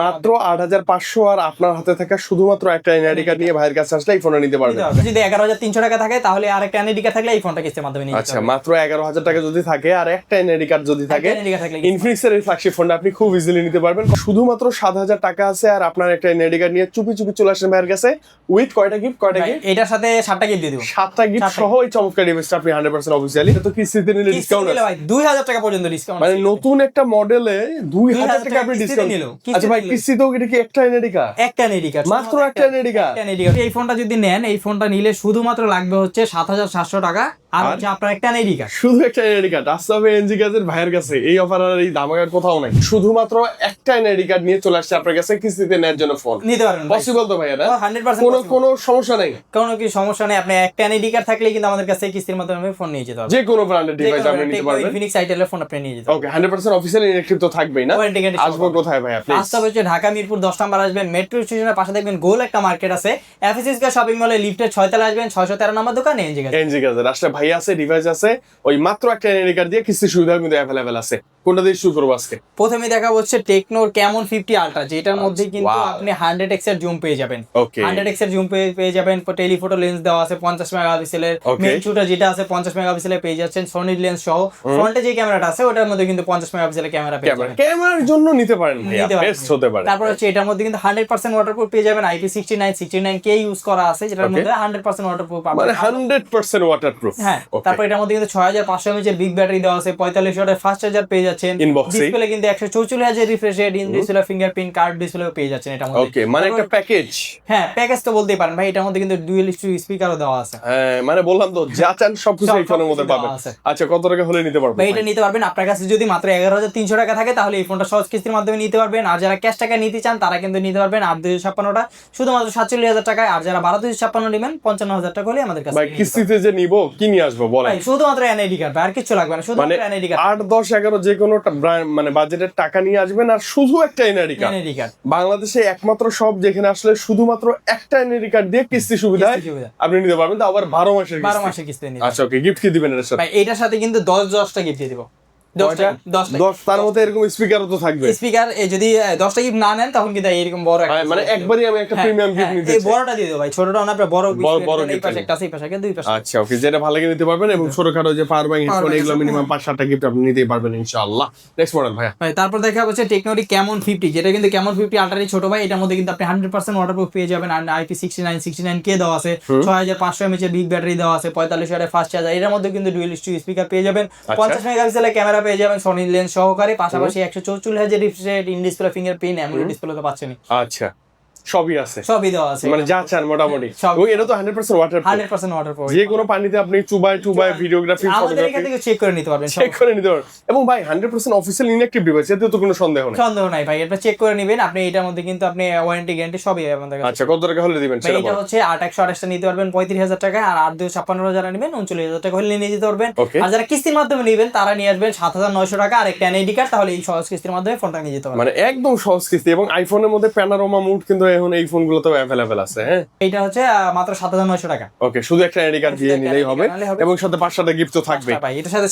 মাত্র ৮৫০০ আর আপনার হাতে থাকা শুধুমাত্র একটা এনআইডি কার্ড নিয়ে ভাইয়ের কাছে আসলে এই ফোনটা নিতে পারবেন। যদি ১১,৩০০ টাকা থাকে তাহলে আর একটা এনআইডি কার্ড থাকলে এই ফোনটা কিস্তির মাধ্যমে নিতে আচ্ছা, মাত্র ১১,০০০ টাকা যদি থাকে আর একটা এনআইডি কার্ড যদি থাকে, ইনফিনিক্সের এই ফ্ল্যাগশিপ ফোনটা আপনি খুব ইজিলি নিতে পারবেন। শুধুমাত্র ৭০০০ টাকা আছে আর আপনার একটা এনআইডি কার্ড নিয়ে চুপি চুপি চলে আসেন ভাইয়ের কাছে উইথ কয়টা গিফট? এটার সাথে 7টা গিফট দিয়ে দিব। 7টা গিফট সহ এই চমৎকার ডিভাইসটা আপনি 100% অফিশিয়ালি। এটা তো কিস্তিতে নিলে ডিসকাউন্ট আছে ভাই ২০০০ টাকা পর্যন্ত ডিসকাউন্ট, মানে নতুন একটা মডেলে ২০০০ টাকা আপনি ডিসকাউন্ট নিল। আচ্ছা ভাই, কিস্তিতেও এটা কি একটা এনআইডি কার্ড? একটা এনআইডি কার্ড, মাত্র একটা এনআইডি কার্ড। এই ফোনটা যদি নেন, এই ফোনটা নিলে শুধুমাত্র লাগবে হচ্ছে ৭৭০০ টাকা আর হচ্ছে আপনার একটা এনআইডি কার্ড। শুধু একটা এনআইডি কার্ড আসতে হবে এনজি কাজের ভাইয়ের কাছে। এই অফার আর এই ধামাকার কোথাও নাই। শুধুমাত্র একটা এনআইডি কার্ড নিয়ে চলে আসছে আপনার কাছে কিস্তিতে নেওয়ার জন্য ফোন নিতে পারবেন। পসিবল তো ভাইয়া? 100% কোনো সমস্যা নাই, কোনো কি সমস্যা নেই। আপনি একটা এনআইডি কার্ড থাকলে কিন্তু আমাদের কাছে কিস্তির মাধ্যমে ফোন নিয়ে যেতে হবে। যে কোনো ব্র্যান্ডের ডিভাইস আপনি নিতে পারবেন। ইনফিনিক্স আইটেলের ফোন আপনি নিয়ে যেতে পারবেন। ওকে, 100% অফিশিয়াল ইনঅ্যাক্টিভ তো থাকবেই না? আসবো কোথায় ভাই আপনি? আসতে হচ্ছে ঢাকা মিরপুর 10 নম্বর আসবেন, মেট্রো স্টেশনের পাশে দেখবেন গোল একটা মার্কেট আছে, এফএসএসকে শপিং মলে লিফটের 6 তলায় আসবেন, 613 নম্বর দোকান এনজি কাজের। আসলে ভাই আছে, ডিভাইস আছে, ওই মাত্র একটা এনআইডি কার্ড দিয়ে কিস্তির সুবিধা কিন্তু অ্যাভেলেবেল আছে। কোনটা দিয়ে শুরু করব আজকে? প্রথমে দেখা হচ্ছে টেকনোর ক্যামন 50 আলট্রা, যেটার মধ্যে কিন্তু আপনি 100x এর জুম পেয়ে যাবেন। 100x এর জুম পেয়ে যাবেন, টেলিফটো লেন্স দেওয়া আছে 50 মেগাপিক্সেলের, মেইন শুটার যেটা আছে 50 মেগাপিক্সেলের পেয়ে যাচ্ছেন, সনি লেন্স সহ। ফ্রন্টে যে ক্যামেরাটা আছে ওটার মধ্যে কিন্তু 50 মেগাপিক্সেলের ক্যামেরা পেয়ে যাবেন। ক্যামেরার জন্য নিতে পারেন ভাই, বেস্ট হতে পারে। তারপর হচ্ছে এটার মধ্যে কিন্তু 100% ওয়াটারপ্রুফ পেয়ে যাবেন, IP69 কে ইউজ করা আছে, যেটার মধ্যে 100% ওয়াটারপ্রুফ পাবেন, মানে 100% ওয়াটারপ্রুফ। হ্যাঁ। তারপর এটার মধ্যে কিন্তু 6500 mAh এর বিগ ব্যাটারি দেওয়া আছে, 45 ওয়াটের ফাস্ট চার্জার পেয়ে যাচ্ছেন। ডিসপ্লে কিন্তু 144Hz refresh rate, in display fingerprint card display পেয়ে যাচ্ছেন এটার মধ্যে। ওকে, মানে একটা প্যাকেজ। হ্যাঁ, প্যাকেজ তো বলতেই পারেন ভাই। এটার মধ্যে কিন্তু ডুয়াল স্পিকারও দেওয়া আছে। হ্যাঁ, মানে বললাম তো, যা চান সবকিছু এই ফোনের মধ্যে পাবেন। আচ্ছা, কত টাকা হলে নিতে পারবেন? ভাই এটা নিতে পারবেন আপনার কাছে যদি মাত্র ১১,৩০০ টাকা থাকে, তাহলে এই ফোনটা সহজ কিস্তির মাধ্যমে নিতে পারবেন। আর যারা ক্যাশ টাকা নিতে চান তারা কিন্তু নিতে পারবেন ৮,২৫৬টা শুধুমাত্র ৪৭,০০০ টাকায়। আর যারা ১২,২৫৬ নেবেন ৫৫,০০০ টাকা হলে আমাদের কাছে। ভাই কিস্তিতে যে নিব কি নিয়ে আসবো বলেন? শুধুমাত্র এনআইডি কার্ড, আর কিছু লাগবে না, শুধুমাত্র এনআইডি কার্ড। ৮, ১০, ১১ যে কোনো মানে বাজেটের টাকা নিয়ে আসবেন আর শুধু একটা এনআইডি কার্ড। বাংলাদেশে একমাত্র সব যেখানে আসলে শুধুমাত্র একটা এনআইডি কার্ড দিয়ে কিস্তি সুবিধা আপনি নিতে পারবেন, তো আবার 12 মাসের কিস্তি। আচ্ছা, ওকে, গিফট কি দিবেন এর সাথে? ভাই এটার সাথে কিন্তু 10টা গিফট দিয়ে দিব। 10 তার মধ্যে এরকম স্পিকারও তো থাকবে। স্পিকার যদি 10টা গিফট না নেন তখন কিন্তু এরকম বড় একটা, মানে একবারই আমি একটা প্রিমিয়াম গিফট নিতে চাই। এই বড়টা দিয়ে দাও ভাই, ছোটটা না, বড় এই পাশে একটা আছে, এই পাশে একটা, দুই পাশে। আচ্ছা, ওকে, যেটা ভালো লাগে নিতে পারবেন। এবং ছোটখাটো যে পাওয়ার ব্যাংক, হেডফোন, এগুলো মিনিমাম 5-7টা গিফট আপনি নিতেই পারবেন ইনশাআল্লাহ। নেক্সট মডেল ভাই। তারপর দেখা হচ্ছে টেকনোরি ক্যামন 50, যেটা কিন্তু ক্যামন 50 আলট্রারই ছোট ভাই। এটার মধ্যে কিন্তু আপনি 100% ওয়াটারপ্রুফ পেয়ে যাবেন, আর IP69 কে দেওয়া আছে, 6500 mAh এর বিগ ব্যাটারি দেওয়া আছে, 45 ওয়াটের ফাস্ট চার্জার। এর মধ্যে কিন্তু ডুয়াল স্পিকার পেয়ে যাবেন, 50 মেগাপিক্সেলের ক্যামেরা পেয়ে যাবেন সনি লেন্স সহকারে, পাশাপাশি 144Hz refresh rate, in display fingerprint, AMOLED display তো পাচ্ছেনই। আচ্ছা, সবই আছে, সবই দেওয়া আছে, মানে যা চান মোটামুটি। এটা তো 100% ওয়াটারপ্রুফ, 100% ওয়াটারপ্রুফ। যে কোনো পানিতে আপনি চুবাই ভিডিওগ্রাফি, আমাদের এখান থেকে চেক করে নিতে পারবেন, চেক করে নিতে পারবেন। এবং ভাই 100% অফিশিয়াল ইনঅ্যাক্টিভ ডিভাইস, এতে তো কোনো সন্দেহ নাই ভাই। এটা চেক করে নেবেন আপনি। এটার মধ্যে কিন্তু আপনি ওয়ারেন্টি গ্যারান্টি সবই আমাদের কাছে। আচ্ছা, কত টাকা হলে দিবেন সেটা বলুন? এটা হচ্ছে ৮/১২৮ টা নিতে পারবেন ৩৫,০০০ টাকা, আর ৮/২৫৬ যারা নেবেন ৩৯,০০০ টাকা হলে নিয়ে যেতে পারবেন। আর যারা কিস্তির মাধ্যমে নেবেন তারা নিয়ে আসবেন ৭৯০০ টাকা আর একটা এনআইডি কার্ড, তাহলে এই সহজ কিস্তির মাধ্যমে ফোনটা নিয়ে যেতে পারবেন। মানে একদম সহজ কিস্তি। এবং আইফোনের মধ্যে প্যানোরামা মোড কিন্তু এখন এই ফোনগুলোতে अवेलेबल আছে। হ্যাঁ, এটা হচ্ছে মাত্র ৭৯০০ টাকা। ওকে, শুধু একটা এনআইডি কার্ড দিয়ে নিলেই হবে, এবং সাথে 5-7টা গিফট তো থাকবে ভাই। এটার সাথে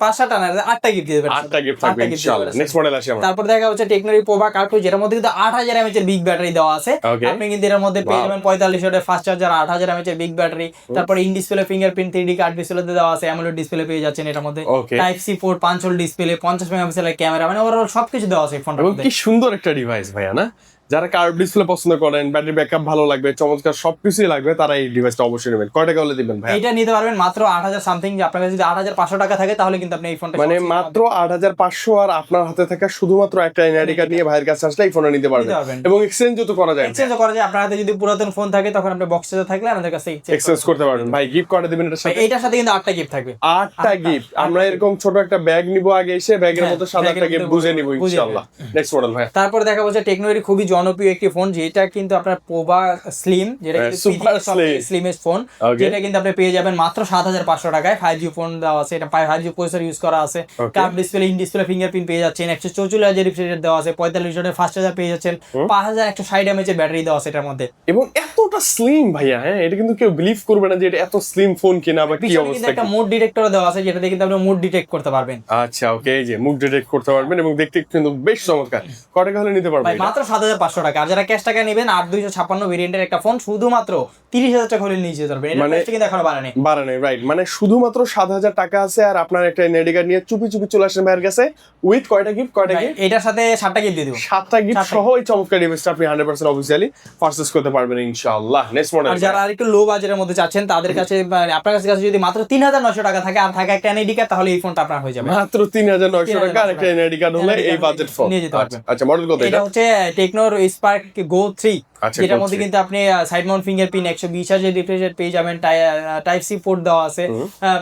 5-7টা না, 8টা গিফট দিয়ে দেবেন। 8টা গিফট থাকবে ইনশাআল্লাহ। নেক্সট মডেল আসি আমরা। তারপর দেখা হচ্ছে টেকনোরি পোভা কার্টু, যেটার মধ্যে কিন্তু 8000 mAh এর বিগ ব্যাটারি দেওয়া আছে। আপনি কিন্তু এর মধ্যে পেয়ে যাবেন 45 ওয়াটের ফাস্ট চার্জার, 8000 mAh এর বিগ ব্যাটারি, তারপর in display fingerprint 3D curved ডিসপ্লেতে দেওয়া আছে, অ্যামোলেড ডিসপ্লে পেয়ে যাচ্ছেন এটার মধ্যে, type C port, 5 hole display, 50 মেগাপিক্সেলের ক্যামেরা, মানে ওভারঅল সবকিছু দেওয়া আছে ফোনটার মধ্যে। কি সুন্দর একটা ডিভাইস ভাইয়া না? যারা কার্ভ ডিসপ্লে পছন্দ করেন, ব্যাটারি ব্যাকআপ ভালো লাগবে, চমৎকার সবকিছুই লাগবে, তারা এই ডিভাইসটা অবশ্যই নেবেন। কয় টাকা হলে দিবেন ভাই? এটা নিতে পারবেন মাত্র 8000 সামথিং। আপনার কাছে যদি 8500 টাকা থাকে তাহলে কিন্তু আপনি এই ফোনটা, মানে মাত্র 8500 আর আপনার হাতে থাকা শুধুমাত্র একটা এনআইডি কার্ড নিয়ে ভাইয়ের কাছে আসলে এই ফোনটা নিতে পারবেন। এবং এক্সচেঞ্জও তো করা যায়। এক্সচেঞ্জ করা যায়। আপনার হাতে যদি পুরাতন ফোন থাকে তখন আপনি বক্সে থাকলে আমাদের কাছে এক্সচেঞ্জ করতে পারবেন। ভাই গিফট কয়টা দিবেন এটার সাথে? এটার সাথে কিন্তু 8টা গিফট থাকবে। 8টা গিফট। আমরা এরকম ছোট একটা ব্যাগ নিব, আগে এসে ব্যাগের মধ্যে সাদা একটা গিফট বুঝে নিব ইনশাআল্লাহ। নেক্সট মডেল ভাই। তারপর দেখা হচ্ছে টেকনোরি খুবই জনপ্রিয় একটি ফোন, যেটা কিন্তু আপনার পোভা স্লিম, যেটা Super slim. Slimmest phone, Okay. যেটা কিন্তু আপনি পেয়ে যাবেন মাত্র 7,500 টাকায়। 5G ফোন দেওয়া আছে, এটা 5G প্রসেসর ইউজ করা আছে, curve display, in display fingerprint পেয়ে যাচ্ছেন, 144 রিফ্রেশ রেট দেওয়া আছে, 45 ওয়াটের ফাস্ট চার্জার পেয়ে যাচ্ছেন, 5160 mAh এর ব্যাটারি দেওয়া আছে এটার মধ্যে। এবং এতটা স্লিম ভাইয়া, হ্যাঁ এটা কিন্তু কেউ বিলিভ করবে না যে এটা এত স্লিম ফোন কিনা বা কি পিছনে কিন্তু অবস্থা। একটা মোড ডিটেক্টর দেওয়া আছে, যেটা দিয়ে কিন্তু আপনি মোড ডিটেক্ট করতে পারবেন। আচ্ছা ওকে, এই যে মুখ ডিটেক্ট করতে পারবেন এবং দেখতে কিন্তু বেশ চমৎকার। কত টাকা হলে নিতে পারবেন ভাই মাত্র 7,500 টাকা। আর যারা ক্যাশ টাকা নেবেন 8256 ভেরিয়েন্টের একটা ফোন শুধুমাত্র 30,000 টাকা হলে নিয়ে যেতে পারবেন। এটা মানে- প্রাইসটা কিন্তু এখনো বাড়েনি। বাড়ানো, রাইট, মানে শুধুমাত্র 7,000 টাকা আছে আর আপনার একটা এনআইডি কার্ড নিয়ে চুপি চুপি চলে আসেন ভাইয়ের কাছে উইথ কয়টা গিফট, কয়টা ভাই, গিফট? এটার সাথে 7টা গিফট দিয়ে দিব। 7টা গিফট 7টা সহ এই চমৎকার ডিভাইসটা আপনি 100% অফিসিয়ালি পারচেজ করতে পারবেন ইনশাআল্লাহ। Next model. আর যারা আর একটু লো বাজেটের মধ্যে চাচ্ছেন তাদের কাছে, মানে আপনার কাছে যদি মাত্র 3,900 টাকা থাকে আর থাকে একটা এনআইডি কার্ড, তাহলে এই ফোনটা আপনার হয়ে যাবে। মাত্র 3,900 টাকা আর একটা এনআইডি কার্ড হলে এই বাজেট ফোন নিয়ে যেতে পারবেন। আচ্ছা মডেল কত এটা এটা? হচ্ছে টেকনোর স্পার্ক গো 3, আচ্ছা, যেটার Go মধ্যে 3 কিন্তু আপনি side Mount fingerprint, 120 refresh rate পেয়ে যাবেন, টাইপ সি পোর্ট দেওয়া আছে,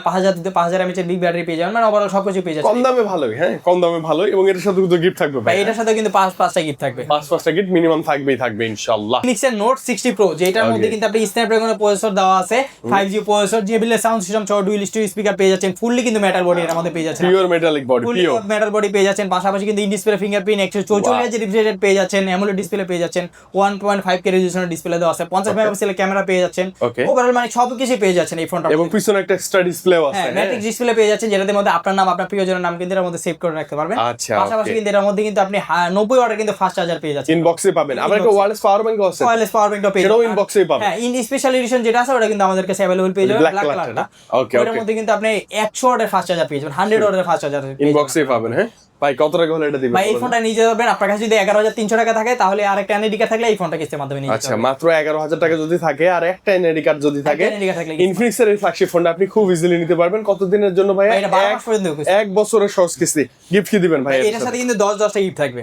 5000 mAh এর বিগ ব্যাটারি পেয়ে যাবেন, মানে ওভারঅল সবকিছু পেয়ে যাচ্ছেন। কম দামে ভালোই, হ্যাঁ কম দামে ভালোই, এবং এটার সাথে কিন্তু গিফট থাকবে ভাই ভাই। এটার সাথে কিন্তু 5টা গিফট থাকবে। 5টা গিফট মিনিমাম থাকবে ইনশাআল্লাহ। Infinix এর Note 60 Pro, যেটার Okay. মধ্যে কিন্তু আপনি স্ন্যাপড্রাগন প্রসেসর দেওয়া আছে, 5G processor, JBL sound system সহ ডুয়াল স্টিরিও স্পিকার পেয়ে যাচ্ছেন, ফুললি কিন্তু মেটাল বডি এর মধ্যে পেয়ে যাচ্ছেন, pure metallic body, fully pure metal body পেয়ে যাচ্ছেন। পাশাপাশি কিন্তু in display fingerprint, 144 refresh rate পেয়ে যাচ্ছেন, অ্যামোলেড ডিসপ্লে পেয়ে যাচ্ছেন, 1.5K রেজোলিউশনের ডিসপ্লে দেওয়া আছে, 50 মেগাপিক্সেলের ক্যামেরা পেয়ে যাচ্ছেন। Okay. ওভারঅল মানে সবকিছু পেয়ে যাচ্ছেন এই ফোনটা। এবং পিছনে একটা এক্সট্রা ডিসপ্লেও আছে। হ্যাঁ, ম্যাট্রিক্স ডিসপ্লে পেয়ে যাচ্ছেন, যেটার মধ্যে আপনার নাম, আপনার প্রিয়জনের নাম কিন্তু এর মধ্যে সেভ করে রাখতে পারবেন। আচ্ছা, পাশাপাশি okay. কিন্তু এর মধ্যে কিন্তু আপনি 90 ওয়াটের কিন্তু ফাস্ট চার্জার পেয়ে যাচ্ছেন। ইনবক্সে পাবেন। আবার একটা ওয়্যারলেস পাওয়ার ব্যাংক আছে, ওয়্যারলেস পাওয়ার ব্যাংকটা পেয়ে সেটাও যাবেন। ইনবক্সেই পাবেন। হ্যাঁ, ইন স্পেশাল এডিশন যেটা আছে ওটা কিন্তু আমাদের কাছে अवेलेबल পেয়ে যাবেন, Black ব্ল্যাক কালারটা কালারটা। না? Okay, ওটার okay. মধ্যে কিন্তু আপনি 100 ওয়াটের ফাস্ট চার্জার পেয়ে যাবেন, 100 ওয়াটের ফাস্ট চার্জার পেয়ে যাবেন। ইনবক্সেই পাবেন। হ্যাঁ ভাই কত টাকা হলে এটা দিবেন? ভাই এই ফোনটা নিয়ে যেতে পারবেন, আপনার কাছে যদি 11,300 টাকা থাকে তাহলে আরেকটা এনআইডি কার্ড থাকলে এই ফোনটা কিস্তির মাধ্যমে নিয়ে যেতে আচ্ছা পারবেন। মাত্র 11,000 টাকা যদি থাকে আর একটা এনআইডি কার্ড যদি থাকে, একটা NID card থাকলে ইনফিনিক্স এর এই ফ্ল্যাগশিপ ফোনটা আপনি খুব ইজিলি নিতে পারবেন। কত দিনের জন্য ভাই? ভাই এটা 12 মাস পর্যন্ত কিস্তি। 1 বছরের সহজ কিস্তি। গিফট কি দিবেন ভাই? এটার সাথে কিন্তু 10টা গিফট থাকবে।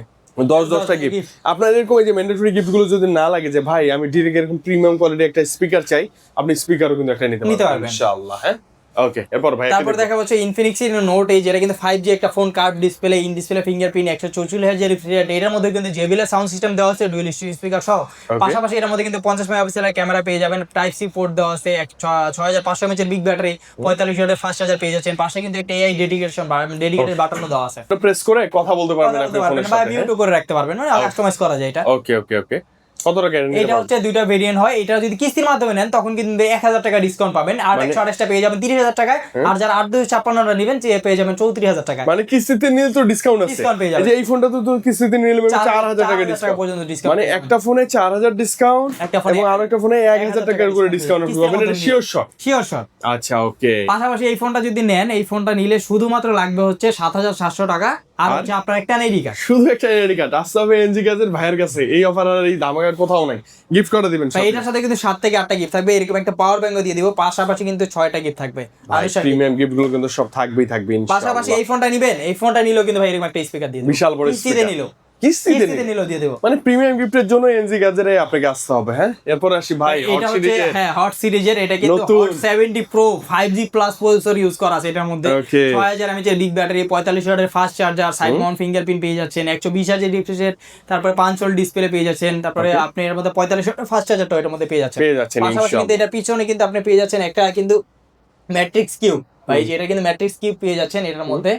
10টা গিফট। আপনার এরকম এই যে ম্যান্ডেটরি গিফট গুলো যদি না লাগে যে ভাই আমি ডিরেক্ট এরকম প্রিমিয়াম কোয়ালিটি একটা স্পিকার চাই, আপনি স্পিকারও কিন্তু একটা নিতে পারবেন ইনশাআল্লাহ। হ্যাঁ ওকে, এরপর ভাই তারপর দেখা হচ্ছে ইনফিনিক্স এর নোট, এই যেটা কিন্তু 5G একটা phone, curve display, in display fingerprint, 144 refresh rate, এটার মধ্যে কিন্তু JBL সাউন্ড সিস্টেম দেওয়া আছে, ডুয়াল স্টিরিও স্পিকার সহ। পাশাপাশি এর মধ্যে কিন্তু 50 মেগাপিক্সেলের ক্যামেরা পেয়ে যাবেন, টাইপ সি পোর্ট দেওয়া আছে, 6500 mAh এর বিগ ব্যাটারি, 45 ওয়াটের ফাস্ট চার্জার পেয়ে যাচ্ছেন। পাশে কিন্তু একটা AI ডেডিকেটেড বাটনও দেওয়া আছে, প্রেস করে কথা বলতে পারবেন আপনি ফোনের বা সাথে। মিউট করে রাখতে পারবেন, মানে কাস্টমাইজ করা যায় এটা। ওকে ওকে ওকে, কত টাকা এটা নিতে এটা পারবেন? হচ্ছে দুইটা ভেরিয়েন্ট হয়। এটা যদি কিস্তির মাধ্যমে নেন তখন কিন্তু 1000 টাকা ডিসকাউন্ট পাবেন, আর 128টা পেয়ে যাবেন 30,000 টাকায়। আর যারা 8256টা নেবেন পেয়ে যাবেন 34,000 টাকায়। মানে কিস্তিতে নিলে তো ডিসকাউন্ট আছে। Discount পেয়ে যাবেন। এই যে এই ফোনটা তো কিস্তিতে নিলে 4,000 টাকা ডিসকাউন্ট পর্যন্ত ডিসকাউন্ট, মানে একটা ফোনে 4,000 ডিসকাউন্ট একটা ফোনে এবং আরেকটা ফোনে 1,000 টাকার করে ডিসকাউন্ট পাবেন। এটা শিওর শট। Sure shot. আচ্ছা ওকে। পাশাপাশি এই ফোনটা যদি নেন, এই ফোনটা নিলে শুধুমাত্র লাগবে হচ্ছে 7,700 টাকা, আর হচ্ছে আপনার একটা এনআইডি কার্ড। শুধু একটা এনআইডি কার্ড আসতে হবে এনজি কাজের ভাইয়ের কাছে। এই অফার আর এই দামাকার কোথাও নাই। গিফট করে দিবেন সব। এটার সাথে কিন্তু 7 থেকে 8টা গিফট থাকবে, এরকম একটা পাওয়ার ব্যাংকও দিয়ে দিব। পাশাপাশি কিন্তু 6টা গিফট থাকবে। প্রিমিয়াম গিফট গুলো কিন্তু সব থাকবে ইনশাআল্লাহ। পাশাপাশি এই ফোনটা নিবেন, এই ফোনটা নিলেও কিন্তু ভাই এরকম একটা স্পিকার দিয়ে দিব, বিশাল বড় কিস্তিতে স্পিকার। নিলেও কিস্তিতে নিলেও দিয়ে দেবো। মানে প্রিমিয়াম গিফটের জন্য এনজি গাজেরে আপনাকে আসতে হবে। হ্যাঁ এরপর আসি ভাই হট এটা হচ্ছে সিরিজে। হ্যাঁ হট সিরিজের, এটা কিন্তু নতুন। Hot 70 pro 5G plus processor use করা আছে এটার মধ্যে। Okay. 6000 mAh এর বিগ ব্যাটারি, 45 ওয়াটের fast charger, side Mount fingerprint পেয়ে যাচ্ছেন, 120 রিফ্রেশ রেট, তারপরে 5 ওয়াট ডিসপ্লে পেয়ে যাচ্ছেন, তারপরে আপনি এর মধ্যে 45 ওয়াটের ফাস্ট চার্জারটা এটার মধ্যে পেয়ে যাচ্ছেন। পাশাপাশি কিন্তু এটার পিছনে কিন্তু আপনি পেয়ে যাচ্ছেন একটা কিন্তু ম্যাট্রিক্স কিউব, ভাই যে এটা কিন্তু ম্যাট্রিক্স কিউব পেয়ে যাচ্ছেন এটার মধ্যে।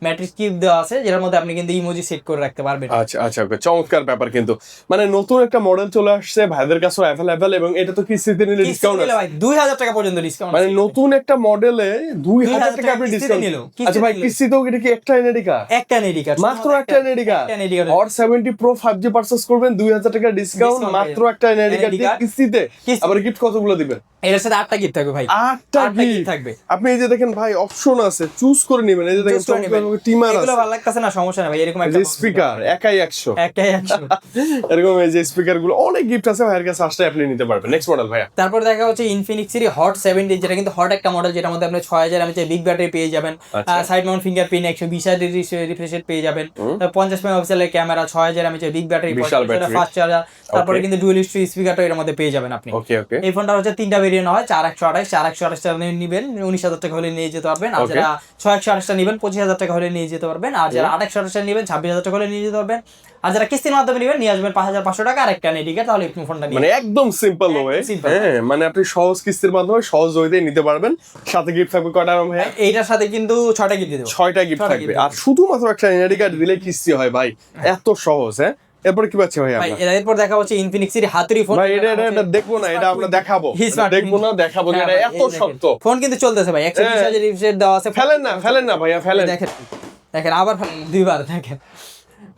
ম্যাট্রিক্স কিউব দেওয়া আছে, যেটার মধ্যে আপনি কিন্তু ইমোজি সেট করে রাখতে পারবেন। আচ্ছা আচ্ছা ওকে, চমৎকার ব্যাপার। কিন্তু মানে নতুন একটা মডেল চলে আসছে ভাইদের কাছেও অ্যাভেলেবল, এবং এটা তো কিস্তিতে নিলে ডিসকাউন্ট আছে। ভাই 2000 টাকা পর্যন্ত ডিসকাউন্ট, মানে নতুন একটা মডেলে 2000 টাকা আপনি কিস্তিতে ডিসকাউন্ট নিলো। আচ্ছা ভাই কিস্তিতেও এটা কি একটা এনআইডি কার্ড? একটা এনআইডি কার্ড, মাত্র একটা এনআইডি কার্ড। একটা NID card। Hot 70 pro 5G purchase করবেন 2000 টাকা ডিসকাউন্ট, Discount মাত্র পেয়ে একটা এনআইডি কার্ড দিয়ে কিস্তিতে। আবার গিফট কতগুলো দিবেন? এর সাথে 8টা গিফট থাকবে ভাই, 8টা 8টা গিফট gift থাকবে। আপনি এই যে দেখেন ভাই অপশন আছে, চুজ করে নেবেন। এই যে দেখেন টিমার এগুলো আছে, ভালো লাগতেছে না, সমস্যা নাই ভাই, এরকম একটা যে স্পিকার একাই 100 একটাই 100। এরকম এই যে স্পিকার গুলো অনেক গিফট আছে ভাইয়ের কাছে, আসলে আপনি নিতে পারবেন। নেক্সট মডেল ভাইয়া। তারপর দেখা হচ্ছে ইনফিনিক্স এর হট 70, যেটা কিন্তু হট একটা মডেল, যেটার মধ্যে আপনি 6000 mAh বিগ ব্যাটারি পেয়ে যাবেন, side Mount fingerprint, 120 refresh rate পেয়ে যাবেন, 50 মেগাপিক্সেলের camera, 6000 mAh big battery, fast charger, তারপরে কিন্তু ডুয়াল স্টিরিও স্পিকারটা এর মধ্যে পেয়ে যাবেন আপনি। ওকে ওকে। এই ফোনটা হচ্ছে 3টা ভেরিয়েন্ট হয়, 4128 টাকা নিবেন 19,000 টাকা হলে নিয়ে যেতে পারবেন, আর যারা 6128 টা নেবেন 25,000 টাকা হলে নিয়ে যেতে পারবেন, আর যারা 2828 টা নেবেন 26,000 টাকা হলে নিয়ে যেতে পারবেন, আর যারা কিস্তির মাধ্যমে নেবেন নিয়ে আসবেন 5,500 টাকা আর একটা এনআইডি কার্ড, তাহলে এই ফোনটা নিয়ে মানে একদম সিম্পল ওয়ে, simple। হ্যাঁ মানে আপনি সহজ কিস্তির মাধ্যমে সহজ ওয়েতে নিতে পারবেন। সাথে গিফট থাকবে কয়টা ভাইয়া? এইটার সাথে কিন্তু 6টা গিফট দিয়ে দেবো। 6টা গিফট থাকবে, আর শুধুমাত্র একটা এনআইডি কার্ড দিলে কিস্তি হয় ভাই, এত সহজ। হ্যাঁ এরপর কি পাচ্ছি ভাই ভাই আমরা? এরপর দেখা হচ্ছে ইনফিনিক্সের হাতুড়ি ফোন। ভাই এটা দেখবো না, এটা আমরা দেখাবো, Smart দেখবো না দেখাবো না, হ্যাঁ এটা ভাই, এত এই দেখেন। শক্ত। ফোন কিন্তু চলতেছে ভাই, 120,000 রিফ্রেশ দেওয়া আছে। ফেলেন না ভাইয়া, ফেলেন। দেখেন দেখেন আবার ফেলেন, দুইবার দেখেন।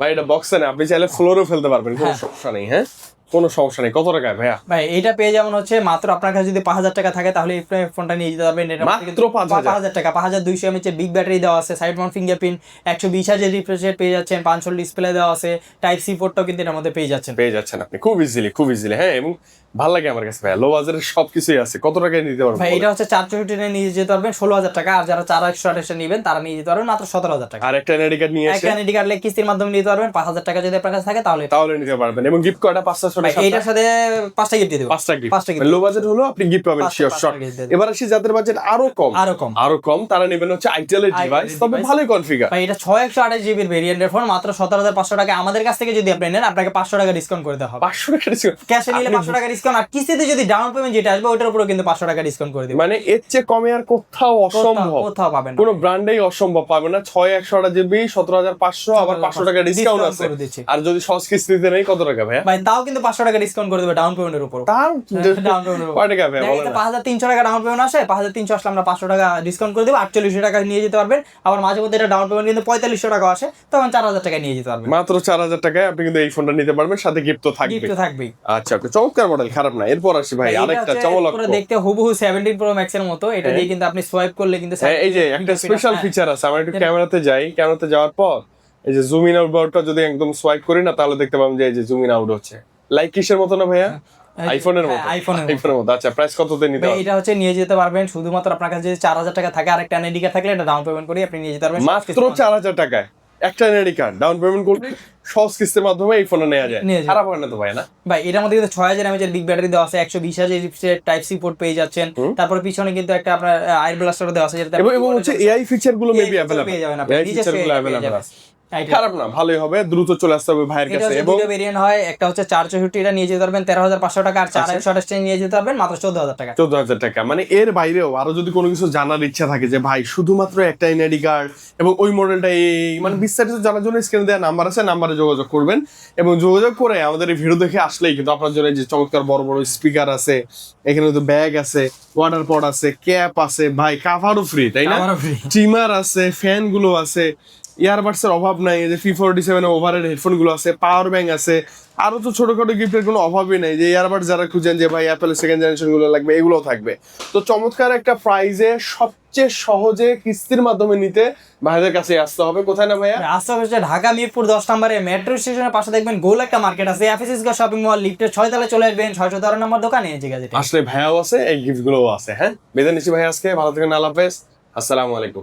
ভাই এটা বক্সে না, আপনি চাইলে ফ্লোরেও ফেলতে পারবেন, কোনো সমস্যা নেই। হ্যাঁ কোনো সমস্যা নেই। কত টাকায় ভাইয়া? ভাই এটা পেয়ে যেমন হচ্ছে মাত্র আপনার কাছে যদি 5,000 টাকা থাকে তাহলে এই ফোনটা নিয়ে যেতে পারবেন। এটা মাত্র 5,000 টাকা, 5,200 mAh এর বিগ ব্যাটারি দেওয়া আছে, side Mount fingerprint, 120,000 refresh rate পেয়ে যাচ্ছেন, 500 ডিসপ্লে দেওয়া আছে, টাইপ সি পোর্টটাও কিন্তু এর মধ্যে পেয়ে যাচ্ছেন আপনি খুব ইজিলি। হ্যাঁ এবং ভালো লাগে আমার কাছে ভাইয়া, লো বাজারের সবকিছুই আছে। কত টাকায় নিতে পারবেন ভাই? এটা হচ্ছে 464 নিয়ে যেতে পারবেন 16,000 টাকা, আর যারা 4128 নেবেন তারা নিয়ে যেতে পারবেন মাত্র 17,000 টাকা। আর একটা এনআইডি কার্ড নিয়ে এসে একটা এনআইডি কার্ড কিস্তির মাধ্যমে নিতে পারবেন 5,000 টাকা যদি আপনার কাছে থাকে তাহলে নিতে পারবেন। এবং গিফট কয়টা? 500 ভাই এইটার সাথে 5টা গিফট দিয়ে দেব। 5টা পাঁচটা গিফট। gift। লো বাজেট হলো আপনি গিফট পাবেন শিওর শট। gift দিয়ে দেব। এবার আসি যাদের বাজেট আরো কম তারা নেবেন হচ্ছে আইটেল এর ডিভাইস, তবে ভালোই কনফিগার। ভাই এটা 628 জিবির ভেরিয়েন্টের ফোন, মাত্র 17,500 টাকা। আমাদের কাছ থেকে যদি আপনি নেন আপনাকে 500 টাকা ডিসকাউন্ট করে দেওয়া হবে। 500 টাকা ডিসকাউন্ট? ক্যাশে নিলে 500 টাকা ডিসকাউন্ট, আর কিস্তিতে যদি ডাউন পেমেন্ট যেটা আসবে ওটার উপরে কিন্তু 500 টাকা ডিসকাউন্ট করে দেব। মানে এর চেয়ে কমে আর কোথাও অসম্ভব, কোথাও পাবেন না। কোনো ব্র্যান্ডেই অসম্ভব পাবে না। 6/100 জিবি 17,500, আবার 500 টাকা ডিসকাউন্ট আছে। করে দিচ্ছি। আর যদি সহজ কিস্তিতে নেই কত টাকা ভাইয়া? ভাই তাও কিন্তু 500 টাকা ডিসকাউন্ট করে দেবে ডাউন পেমেন্টের উপর। তার ডাউন পেমেন্ট কয় টাকা ভাইয়া বলেন না? 5,300 টাকা ডাউন পেমেন্ট আসে, 5,300 আসলে আমরা 500 টাকা ডিসকাউন্ট করে দেবো, 4800 টাকা নিয়ে যেতে পারবেন। আবার মাঝে মধ্যে এটা ডাউন পেমেন্ট কিন্তু 4500 টাকা আসে, তখন 4,000 টাকা নিয়ে যেতে পারবেন। মাত্র 4,000 টাকায় আপনি কিন্তু এই ফোনটা নিতে পারবেন, সাথে গিফট তো থাকবে। গিফট তো থাকবেই। আচ্ছা ওকে, চমৎকার মডেল, খারাপ না। এরপর আসি ভাই আরেকটা চমৎকার, পুরো দেখতে হুবহু 17 প্রো ম্যাক্স এর মতো। এটা দিয়ে কিন্তু আপনি সোয়াইপ করলে কিন্তু এই যে একটা স্পেশাল ফিচার আছে। আমরা একটু ক্যামেরাতে যাওয়ার পর এই যে জুম ইন আউট বাটনটা যদি একদম সোয়াইপ করি না, তাহলে দেখতে পাবেন যে এই যে জুম ইন আউট হচ্ছে। লাইক কিসের মতো না ভাইয়া? আইফোনের মতো। আইফোনের মতো। আচ্ছা প্রাইস কততে নিতে পারবেন? এটা হচ্ছে নিয়ে যেতে পারবেন শুধুমাত্র আপনার কাছে যদি 4,000 টাকা থাকে, আর একটা এনআইডি কার্ড থাকলে এটা ডাউন পেমেন্ট করে আপনি নিয়ে যেতে পারবেন মাত্র 4,000 টাকায় একটা এনআইডি কার্ড ডাউন পেমেন্ট করলে সহজ কিস্তির মাধ্যমে এই ফোনটা নেওয়া যায়। খারাপ হয় না তো ভাই? না ভাই এটার মধ্যে কিন্তু 6,000 mAh এর বিগ ব্যাটারি দেওয়া আছে, 120,000 টাইপ সি পোর্ট পেয়ে যাচ্ছেন। তারপরে পিছনে কিন্তু একটা আপনার আয়ার ব্লাস্টার দেওয়া আছে, যেটা এবং হচ্ছে এআই ফিচার গুলো মেবি अवेलेबल পেয়ে যাবেন আপনি। এআই ফিচার গুলো अवेलेबल আছে। খারাপ না, ভালোই হবে, দ্রুত চলে আসতে হবে ভাইয়ের কাছে। এবং দুটো ভেরিয়েন্ট হয়, একটা হচ্ছে 464, এটা নিয়ে যেতে পারবেন 13,500 টাকা, আর 4128 নিয়ে যেতে পারবেন মাত্র 14,000 টাকা। 14,000 টাকা। মানে এর বাইরেও আরো যদি কোনো কিছু জানার ইচ্ছা থাকে যে ভাই শুধুমাত্র একটা এনআইডি কার্ড এবং ওই মডেলটা এই মানে বিস্তারিত জানার জন্য স্ক্রিনে দেওয়া নাম্বার আছে, নাম্বারে যোগাযোগ করবেন। এবং যোগাযোগ করে আমাদের এই ভিডিও দেখে আসলেই কিন্তু আপনার জন্য যে চমৎকার বড় বড় স্পিকার আছে, এখানে তো ব্যাগ আছে, ওয়াটার পড আছে, ক্যাপ আছে, ভাই কাভারও ফ্রি, তাই না? স্টিমার আছে, ফ্যান গুলো আছে, ইয়ারবাডস এর অভাব নাই। এই যে P47 ওভারের হেডফোন গুলো আছে, পাওয়ার ব্যাংক আছে, আরো তো ছোটখাটো গিফটের কোনো অভাবই নেই। যে ইয়ারবাড যারা খুঁজেন যে ভাই অ্যাপেল সেকেন্ড জেনারেশন গুলো লাগবে, এগুলোও থাকবে। তো চমৎকার একটা প্রাইজে সবচেয়ে সহজে কিস্তির মাধ্যমে নিতে ভাইদের কাছে আসতে হবে। কোথায় না ভাইয়া? আসতে হবে ঢাকা মিরপুর 10 নম্বরে মেট্রো স্টেশনের পাশে দেখবেন গোল একটা মার্কেট আছে, এফএসএস শপিং মল, লিফটের 6 তলায় চলে আসবেন, 613 নম্বর দোকানে এই জায়গা যেটা আসলে ভাইয়াও আছে, এই গিফট গুলোও আছে। হ্যাঁ বেঁধে নিচ্ছি ভাই আজকে। ভালো থাকেন, আল্লাহ হাফেজ, আসসালামু আলাইকুম।